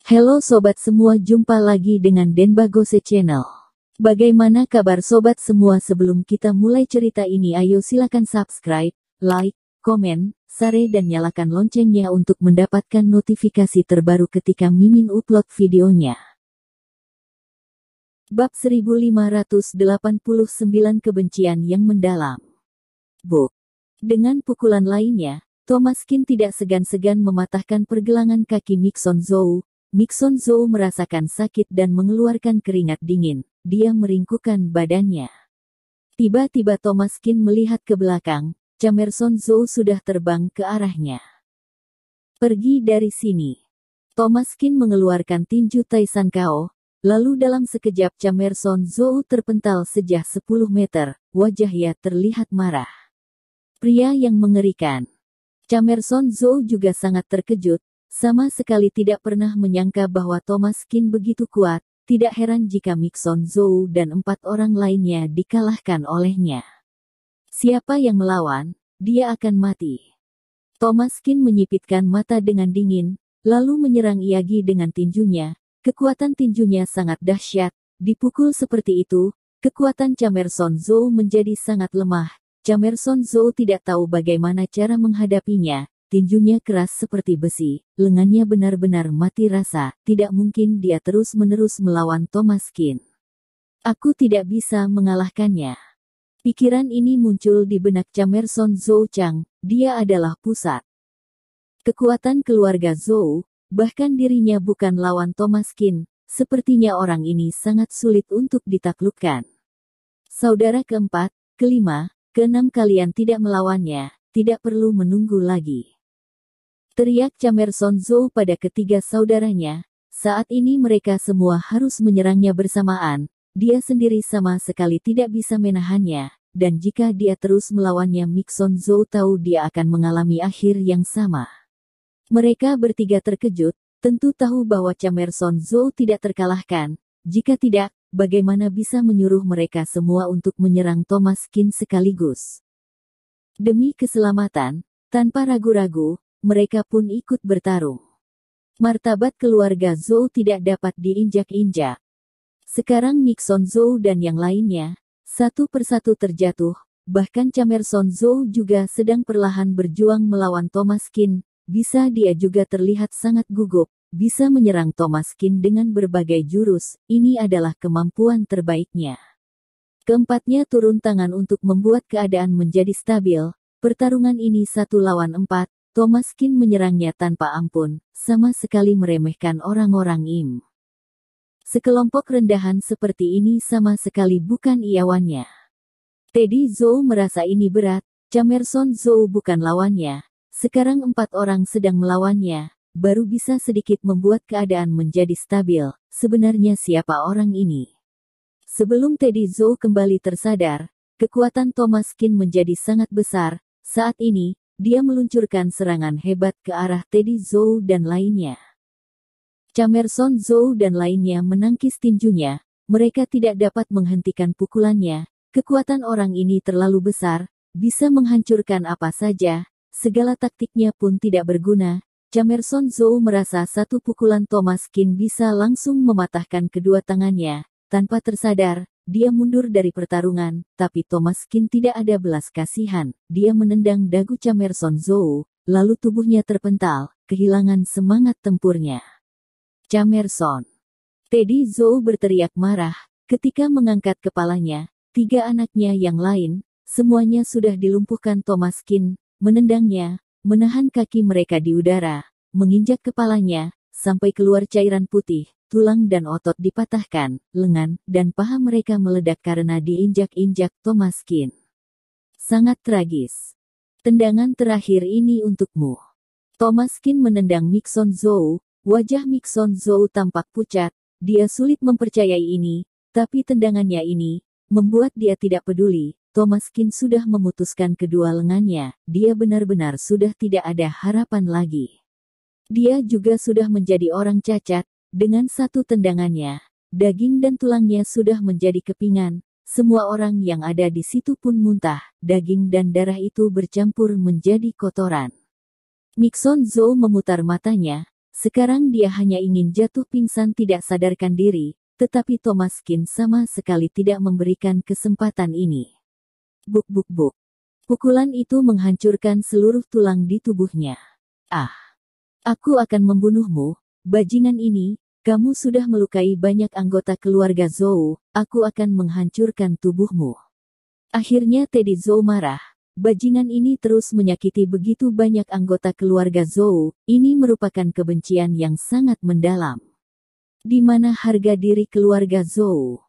Halo sobat semua, jumpa lagi dengan Denbagose Channel. Bagaimana kabar sobat semua? Sebelum kita mulai cerita ini, ayo silakan subscribe, like, komen, share dan nyalakan loncengnya untuk mendapatkan notifikasi terbaru ketika Mimin upload videonya. Bab 1589, Kebencian yang Mendalam. Book. Dengan pukulan lainnya, Thomaskin tidak segan-segan mematahkan pergelangan kaki Mixon Zhou. Mixon Zhou merasakan sakit dan mengeluarkan keringat dingin. Dia meringkukkan badannya. Tiba-tiba Thomaskin melihat ke belakang. Camerson Zhou sudah terbang ke arahnya. Pergi dari sini. Thomaskin mengeluarkan tinju Taisan Kao. Lalu dalam sekejap Camerson Zhou terpental sejauh 10 meter. Wajahnya terlihat marah. Pria yang mengerikan. Camerson Zhou juga sangat terkejut. Sama sekali tidak pernah menyangka bahwa Thomaskin begitu kuat. Tidak heran jika Mixon Zhou dan 4 orang lainnya dikalahkan olehnya. Siapa yang melawan, dia akan mati. Thomaskin menyipitkan mata dengan dingin, lalu menyerang Iyagi dengan tinjunya. Kekuatan tinjunya sangat dahsyat. Dipukul seperti itu, kekuatan Camerson Zhou menjadi sangat lemah. Camerson Zhou tidak tahu bagaimana cara menghadapinya. Tinjunya keras seperti besi, lengannya benar-benar mati rasa. Tidak mungkin dia terus-menerus melawan Thomaskin. Aku tidak bisa mengalahkannya. Pikiran ini muncul di benak Camerson Zhou Chang. Dia adalah pusat kekuatan keluarga Zhou, bahkan dirinya bukan lawan Thomaskin. Sepertinya orang ini sangat sulit untuk ditaklukkan. Saudara keempat, kelima, keenam kalian tidak melawannya, tidak perlu menunggu lagi. Teriak Camerson Zhou pada ketiga saudaranya. Saat ini mereka semua harus menyerangnya bersamaan. Dia sendiri sama sekali tidak bisa menahannya. Dan jika dia terus melawannya, Mixon Zhou tahu dia akan mengalami akhir yang sama. Mereka bertiga terkejut, tentu tahu bahwa Camerson Zhou tidak terkalahkan. Jika tidak, bagaimana bisa menyuruh mereka semua untuk menyerang Thomaskin sekaligus? Demi keselamatan, tanpa ragu-ragu, mereka pun ikut bertarung. Martabat keluarga Zhou tidak dapat diinjak-injak. Sekarang Mixon Zhou dan yang lainnya, satu persatu terjatuh, bahkan Camerson Zhou juga sedang perlahan berjuang melawan Thomaskin. Bisa dia juga terlihat sangat gugup. Bisa menyerang Thomaskin dengan berbagai jurus, ini adalah kemampuan terbaiknya. Keempatnya turun tangan untuk membuat keadaan menjadi stabil. Pertarungan ini 1 lawan 4, Thomaskin menyerangnya tanpa ampun, sama sekali meremehkan orang-orang Im. Sekelompok rendahan seperti ini sama sekali bukan iawannya. Teddy Zhou merasa ini berat, Camerson Zhou bukan lawannya, sekarang 4 orang sedang melawannya. Baru bisa sedikit membuat keadaan menjadi stabil. Sebenarnya siapa orang ini? Sebelum Teddy Zhou kembali tersadar, kekuatan Thomaskin menjadi sangat besar. Saat ini, dia meluncurkan serangan hebat ke arah Teddy Zhou dan lainnya. Camerson Zhou dan lainnya menangkis tinjunya. Mereka tidak dapat menghentikan pukulannya. Kekuatan orang ini terlalu besar, bisa menghancurkan apa saja. Segala taktiknya pun tidak berguna. Camerson Zhou merasa satu pukulan Thomaskin bisa langsung mematahkan kedua tangannya. Tanpa tersadar, dia mundur dari pertarungan, tapi Thomaskin tidak ada belas kasihan. Dia menendang dagu Camerson Zhou, lalu tubuhnya terpental, kehilangan semangat tempurnya. Camerson. Teddy Zhou berteriak marah, ketika mengangkat kepalanya, 3 anaknya yang lain, semuanya sudah dilumpuhkan Thomaskin, menendangnya, menahan kaki mereka di udara, menginjak kepalanya, sampai keluar cairan putih, tulang dan otot dipatahkan, lengan dan paha mereka meledak karena diinjak-injak Thomaskin. Sangat tragis. Tendangan terakhir ini untukmu. Thomaskin menendang Mixon Zhou, wajah Mixon Zhou tampak pucat, dia sulit mempercayai ini, tapi tendangannya ini, membuat dia tidak peduli. Thomaskin sudah memutuskan kedua lengannya, dia benar-benar sudah tidak ada harapan lagi. Dia juga sudah menjadi orang cacat, dengan satu tendangannya, daging dan tulangnya sudah menjadi kepingan, semua orang yang ada di situ pun muntah, daging dan darah itu bercampur menjadi kotoran. Mixon Zhou memutar matanya, Sekarang dia hanya ingin jatuh pingsan tidak sadarkan diri, tetapi Thomaskin sama sekali tidak memberikan kesempatan ini. Buk buk buk. Pukulan itu menghancurkan seluruh tulang di tubuhnya. Ah! Aku akan membunuhmu, bajingan ini, kamu sudah melukai banyak anggota keluarga Zhou, aku akan menghancurkan tubuhmu. Akhirnya Teddy Zhou marah. Bajingan ini terus menyakiti begitu banyak anggota keluarga Zhou, ini merupakan kebencian yang sangat mendalam. Di mana harga diri keluarga Zhou?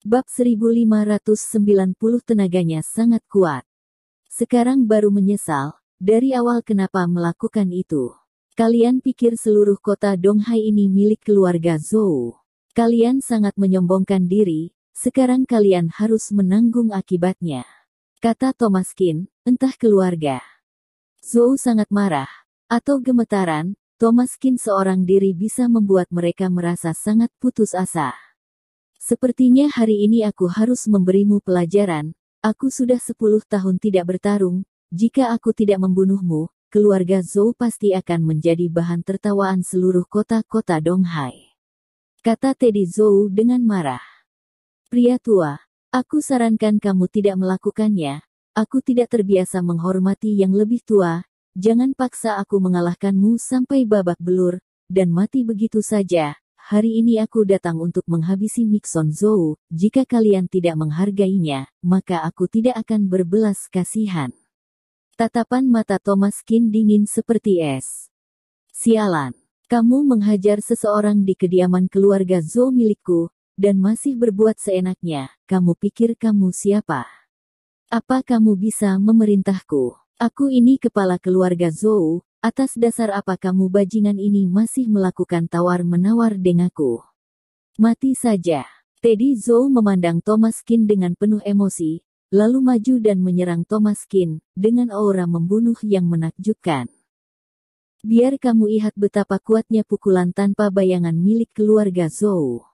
Bab 1590 tenaganya sangat kuat. Sekarang baru menyesal, dari awal kenapa melakukan itu. Kalian pikir seluruh kota Donghai ini milik keluarga Zhou. Kalian sangat menyombongkan diri, sekarang kalian harus menanggung akibatnya. Kata Thomaskin, entah keluarga Zhou sangat marah, atau gemetaran, Thomaskin seorang diri bisa membuat mereka merasa sangat putus asa. Sepertinya hari ini aku harus memberimu pelajaran. Aku sudah 10 tahun tidak bertarung, jika aku tidak membunuhmu, keluarga Zhou pasti akan menjadi bahan tertawaan seluruh kota-kota Donghai. Kata Teddy Zhou dengan marah. Pria tua, aku sarankan kamu tidak melakukannya, aku tidak terbiasa menghormati yang lebih tua, jangan paksa aku mengalahkanmu sampai babak belur, dan mati begitu saja. Hari ini aku datang untuk menghabisi Mixon Zhou, jika kalian tidak menghargainya, maka aku tidak akan berbelas kasihan. Tatapan mata Thomaskin dingin seperti es. Sialan, kamu menghajar seseorang di kediaman keluarga Zhou milikku, dan masih berbuat seenaknya, kamu pikir kamu siapa? Apa kamu bisa memerintahku? Aku ini kepala keluarga Zhou. Atas dasar apa kamu bajingan ini masih melakukan tawar-menawar denganku? Mati saja. Teddy Zhou memandang Thomaskin dengan penuh emosi, lalu maju dan menyerang Thomaskin, dengan aura membunuh yang menakjubkan. Biar kamu lihat betapa kuatnya pukulan tanpa bayangan milik keluarga Zhou.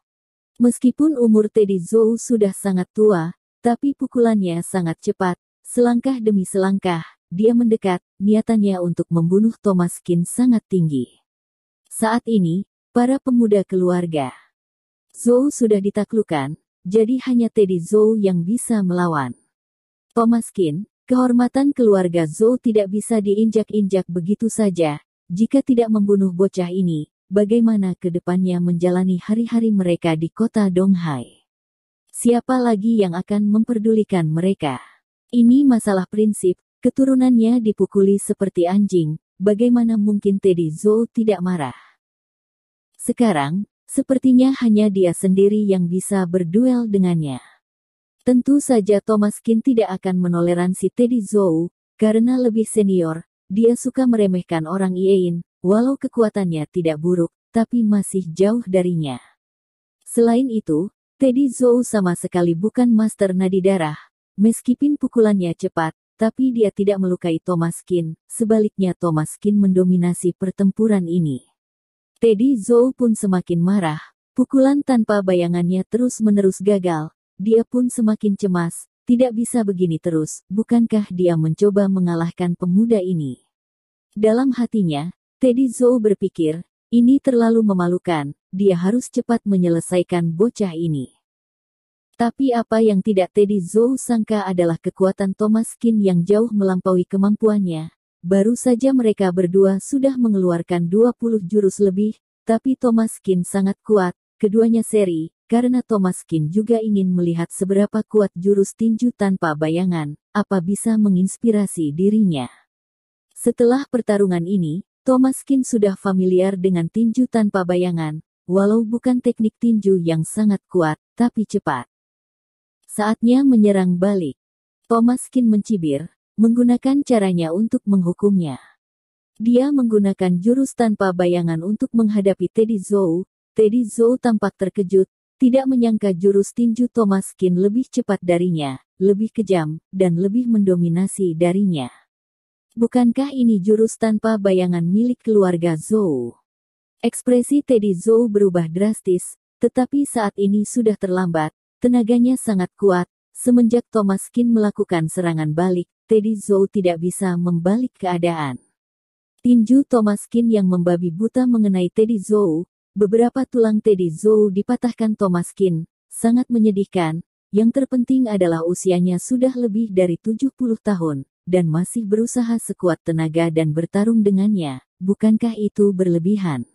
Meskipun umur Teddy Zhou sudah sangat tua, tapi pukulannya sangat cepat, selangkah demi selangkah. Dia mendekat, niatannya untuk membunuh Thomaskin sangat tinggi. Saat ini, para pemuda keluarga Zhou sudah ditaklukkan, jadi hanya Teddy Zhou yang bisa melawan Thomaskin. Kehormatan keluarga Zhou tidak bisa diinjak-injak begitu saja. Jika tidak membunuh bocah ini, bagaimana ke depannya menjalani hari-hari mereka di kota Donghai? Siapa lagi yang akan memperdulikan mereka? Ini masalah prinsip. Keturunannya dipukuli seperti anjing, bagaimana mungkin Teddy Zhou tidak marah? Sekarang, sepertinya hanya dia sendiri yang bisa berduel dengannya. Tentu saja Thomaskin tidak akan menoleransi Teddy Zhou, karena lebih senior, dia suka meremehkan orang lain, walau kekuatannya tidak buruk, tapi masih jauh darinya. Selain itu, Teddy Zhou sama sekali bukan master nadi darah, meskipun pukulannya cepat, tapi dia tidak melukai Thomaskin, sebaliknya Thomaskin mendominasi pertempuran ini. Teddy Zhou pun semakin marah, pukulan tanpa bayangannya terus-menerus gagal, dia pun semakin cemas, tidak bisa begini terus, bukankah dia mencoba mengalahkan pemuda ini? Dalam hatinya, Teddy Zhou berpikir, ini terlalu memalukan, dia harus cepat menyelesaikan bocah ini. Tapi apa yang tidak Teddy Zhou sangka adalah kekuatan Thomaskin yang jauh melampaui kemampuannya. Baru saja mereka berdua sudah mengeluarkan 20 jurus lebih, tapi Thomaskin sangat kuat, keduanya seri, karena Thomaskin juga ingin melihat seberapa kuat jurus tinju tanpa bayangan, apa bisa menginspirasi dirinya. Setelah pertarungan ini, Thomaskin sudah familiar dengan tinju tanpa bayangan, walau bukan teknik tinju yang sangat kuat, tapi cepat. Saatnya menyerang balik. Thomaskin mencibir, menggunakan caranya untuk menghukumnya. Dia menggunakan jurus tanpa bayangan untuk menghadapi Teddy Zhou. Teddy Zhou tampak terkejut, tidak menyangka jurus tinju Thomaskin lebih cepat darinya, lebih kejam, dan lebih mendominasi darinya. Bukankah ini jurus tanpa bayangan milik keluarga Zhou? Ekspresi Teddy Zhou berubah drastis, tetapi saat ini sudah terlambat. Tenaganya sangat kuat, Semenjak Thomas Kin melakukan serangan balik, Teddy Zhou tidak bisa membalik keadaan. Tinju Thomas Kin yang membabi buta mengenai Teddy Zhou, beberapa tulang Teddy Zhou dipatahkan Thomas Kin, sangat menyedihkan. Yang terpenting adalah usianya sudah lebih dari 70 tahun, dan masih berusaha sekuat tenaga dan bertarung dengannya. Bukankah itu berlebihan?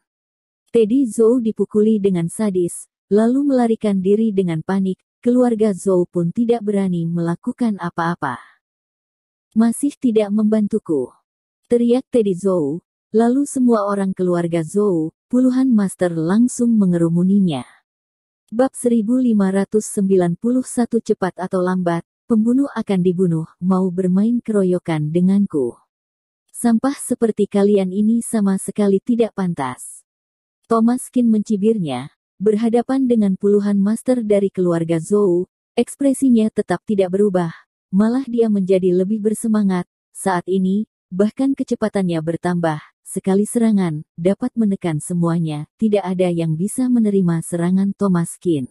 Teddy Zhou dipukuli dengan sadis, lalu melarikan diri dengan panik. Keluarga Zhou pun tidak berani melakukan apa-apa. Masih tidak membantuku, teriak Teddy Zhou. Lalu semua orang keluarga Zhou, puluhan master langsung mengerumuninya. Bab 1591 cepat atau lambat, pembunuh akan dibunuh, mau bermain keroyokan denganku. Sampah seperti kalian ini sama sekali tidak pantas. Thomas Kin mencibirnya. Berhadapan dengan puluhan master dari keluarga Zhou, ekspresinya tetap tidak berubah, malah dia menjadi lebih bersemangat. Saat ini, bahkan kecepatannya bertambah, sekali serangan, dapat menekan semuanya, tidak ada yang bisa menerima serangan Thomas Kin.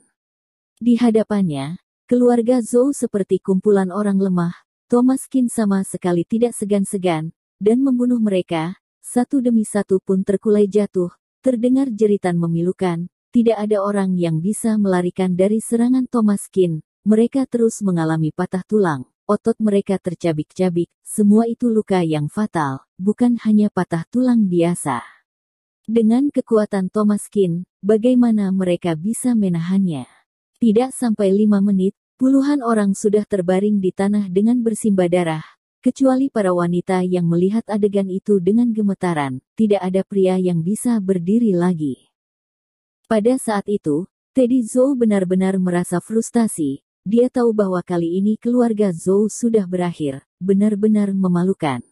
Di hadapannya, keluarga Zhou seperti kumpulan orang lemah, Thomas Kin sama sekali tidak segan-segan, dan membunuh mereka, satu demi satu pun terkulai jatuh, terdengar jeritan memilukan. Tidak ada orang yang bisa melarikan dari serangan Thomas Kin. Mereka terus mengalami patah tulang, otot mereka tercabik-cabik, semua itu luka yang fatal, bukan hanya patah tulang biasa. Dengan kekuatan Thomas Kin, bagaimana mereka bisa menahannya? Tidak sampai 5 menit, puluhan orang sudah terbaring di tanah dengan bersimbah darah, kecuali para wanita yang melihat adegan itu dengan gemetaran. Tidak ada pria yang bisa berdiri lagi. Pada saat itu, Teddy Zhou benar-benar merasa frustasi. Dia tahu bahwa kali ini keluarga Zhou sudah berakhir, benar-benar memalukan.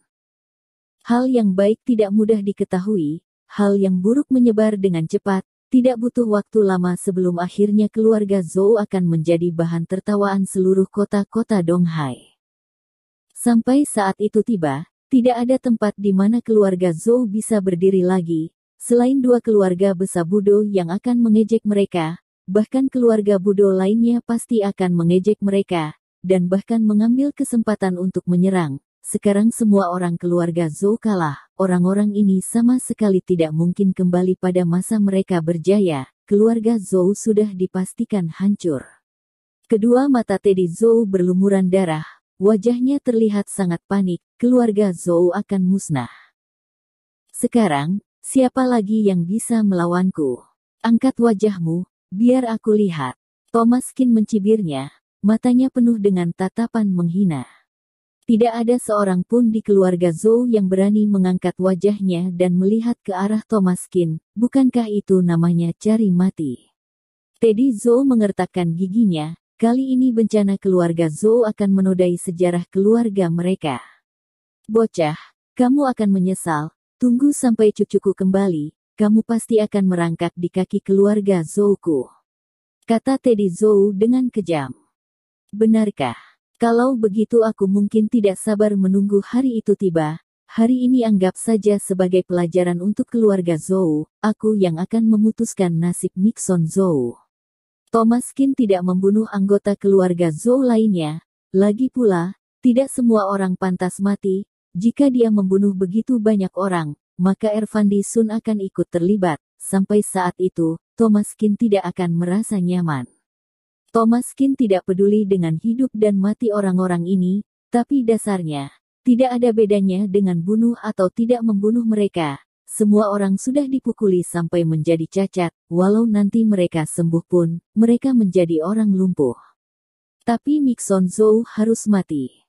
Hal yang baik tidak mudah diketahui, hal yang buruk menyebar dengan cepat, tidak butuh waktu lama sebelum akhirnya keluarga Zhou akan menjadi bahan tertawaan seluruh kota-kota Donghai. Sampai saat itu tiba, tidak ada tempat di mana keluarga Zhou bisa berdiri lagi. Selain dua keluarga besar Budo yang akan mengejek mereka, bahkan keluarga Budo lainnya pasti akan mengejek mereka, dan bahkan mengambil kesempatan untuk menyerang. Sekarang semua orang keluarga Zhou kalah, orang-orang ini sama sekali tidak mungkin kembali pada masa mereka berjaya, keluarga Zhou sudah dipastikan hancur. Kedua mata Teddy Zhou berlumuran darah, wajahnya terlihat sangat panik, keluarga Zhou akan musnah. Sekarang, siapa lagi yang bisa melawanku? Angkat wajahmu, biar aku lihat. Thomas Kin mencibirnya, matanya penuh dengan tatapan menghina. Tidak ada seorang pun di keluarga Zhou yang berani mengangkat wajahnya dan melihat ke arah Thomas Kin. Bukankah itu namanya cari mati? Teddy Zhou mengertakkan giginya, kali ini bencana keluarga Zhou akan menodai sejarah keluarga mereka. Bocah, kamu akan menyesal. Tunggu sampai cucuku kembali, kamu pasti akan merangkak di kaki keluarga Zhou-ku, kata Teddy Zhou dengan kejam. Benarkah? Kalau begitu aku mungkin tidak sabar menunggu hari itu tiba. Hari ini anggap saja sebagai pelajaran untuk keluarga Zhou, aku yang akan memutuskan nasib Mixon Zhou. Thomas Kin tidak membunuh anggota keluarga Zhou lainnya, lagi pula, tidak semua orang pantas mati. Jika dia membunuh begitu banyak orang, maka Ervandi Sun akan ikut terlibat. Sampai saat itu, Thomas Kin tidak akan merasa nyaman. Thomas Kin tidak peduli dengan hidup dan mati orang-orang ini, tapi dasarnya, tidak ada bedanya dengan bunuh atau tidak membunuh mereka. Semua orang sudah dipukuli sampai menjadi cacat, walau nanti mereka sembuh pun, mereka menjadi orang lumpuh. Tapi Mixon Zhou harus mati.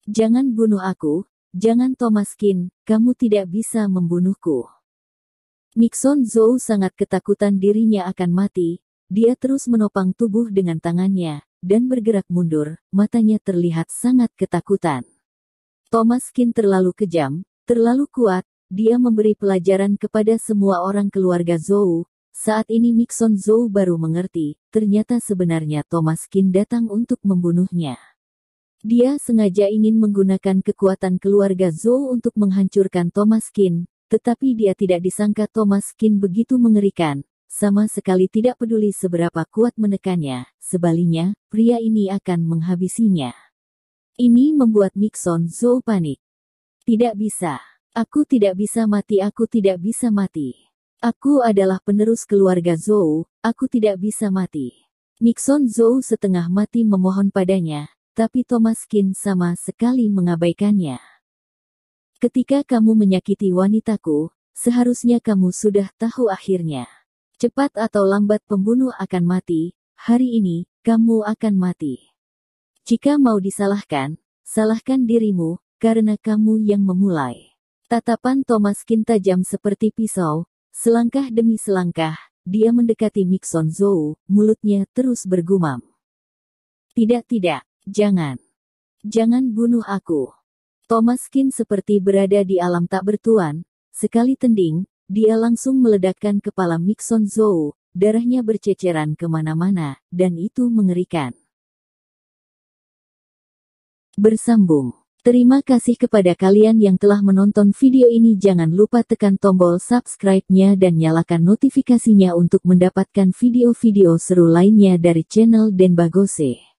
Jangan bunuh aku. Jangan Thomas Kin, kamu tidak bisa membunuhku. Mixon Zhou sangat ketakutan dirinya akan mati, dia terus menopang tubuh dengan tangannya, dan bergerak mundur, matanya terlihat sangat ketakutan. Thomas Kin terlalu kejam, terlalu kuat, dia memberi pelajaran kepada semua orang keluarga Zhou. Saat ini Mixon Zhou baru mengerti, ternyata sebenarnya Thomas Kin datang untuk membunuhnya. Dia sengaja ingin menggunakan kekuatan keluarga Zhou untuk menghancurkan Thomas Kin, tetapi dia tidak disangka Thomas Kin begitu mengerikan. sama sekali tidak peduli seberapa kuat menekannya, sebaliknya, pria ini akan menghabisinya. Ini membuat Mixon Zhou panik. Tidak bisa. Aku tidak bisa mati, aku tidak bisa mati. Aku adalah penerus keluarga Zhou, aku tidak bisa mati. Mixon Zhou setengah mati memohon padanya, tapi Thomas Qin sama sekali mengabaikannya. Ketika kamu menyakiti wanitaku, seharusnya kamu sudah tahu akhirnya. Cepat atau lambat pembunuh akan mati, hari ini, kamu akan mati. Jika mau disalahkan, salahkan dirimu, karena kamu yang memulai. Tatapan Thomas Qin tajam seperti pisau, selangkah demi selangkah, dia mendekati Mixon Zhou, mulutnya terus bergumam. Tidak, jangan. Jangan bunuh aku. Thomas Qin seperti berada di alam tak bertuan, sekali tending, dia langsung meledakkan kepala Mixon Zhou, darahnya berceceran kemana-mana, dan itu mengerikan. Bersambung. Terima kasih kepada kalian yang telah menonton video ini. Jangan lupa tekan tombol subscribe-nya dan nyalakan notifikasinya untuk mendapatkan video-video seru lainnya dari channel Denbagose.